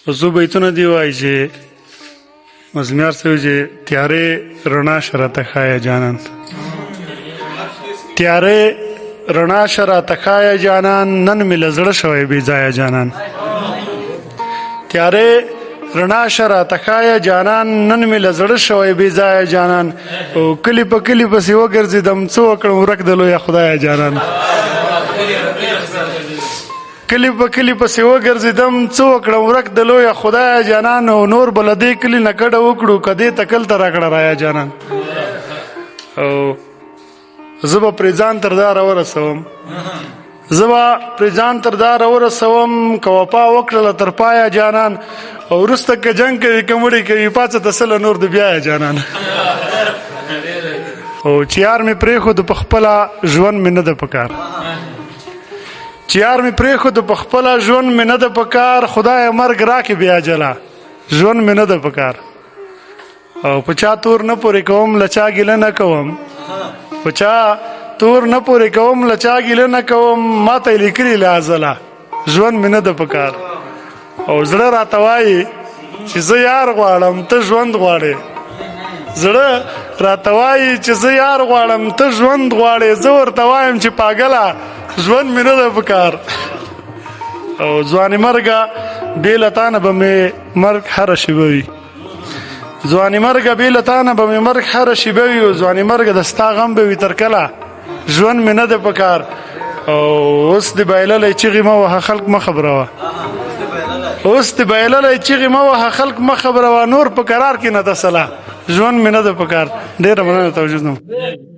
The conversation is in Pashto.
زه بیتونه دی وای چې مزمیار سوی چې تیارې رڼا شراته خایه جانان، تیارې رڼا شراته خایه جانان، نن مې له زړه شوی بې ځایه جانان. تیارې رڼا شراته خایه جانان، نن مې له زړه شوی بې ځایه جانان. او کلي په کلي پسې وګرځېدم، څه وکړم ورک د لویه خدایه جانان. کلی په کلی پسې وګرځېدم، څه وکړم ورک د لویه خدایه جانان. او نور به له دې کلي نه کډه وکړو، که دې ته کلته راکړه رایه جانان. او زه به پرې ځان تر دا راورسوم، زه به پرې ځان تر دا راورسوم، که وفا وکړله تر پایه جانان. او وروسته که جنګ کوي که مړی کوي، پاڅه ته سله نور د بیایه جانان. او چې یار مې پرېښود په خپله ژوند مې نه ده پکار، چې یار مې پرېښود په خپله ژوند مې نه ده پکار. خدایه مرګ راکې بیا جلا، ژوند مې نه ده پکار. او په چا تور نه پورې کوم، له چا ګیله نه کوم، په چا تور نه پورې کوم، له چا ګیله نه کوم. ما ته یې لیکلي له ازله، ژوند مې نه ده پکار. او زړه راته وایي چې زه یار غواړم ته ژوند غواړې، زړه راته وایي چې زه یار غواړم ته ژوند غواړې. زه ورته وایم چې پاګله ژوند مې نه ده پکار. او ځوانې مرګه بې له تا نه به مې مرګ هره شېبه وي، ځوانې مرګه بې له تا نه به مې مرګ هره شېبه وي. او ځوانې مرګه د ستا غم به وي تر کله، ژوند مې نه ده پکار. او اوس دې بایللی چغې مه وهه خلک مه خبروه، اوس دې بایللی چغې مه وهه خلک مه خبروه. نور په قرار کې نه ده صلاح، ژوند مې نه ده پکار. ډېره مننه توجه.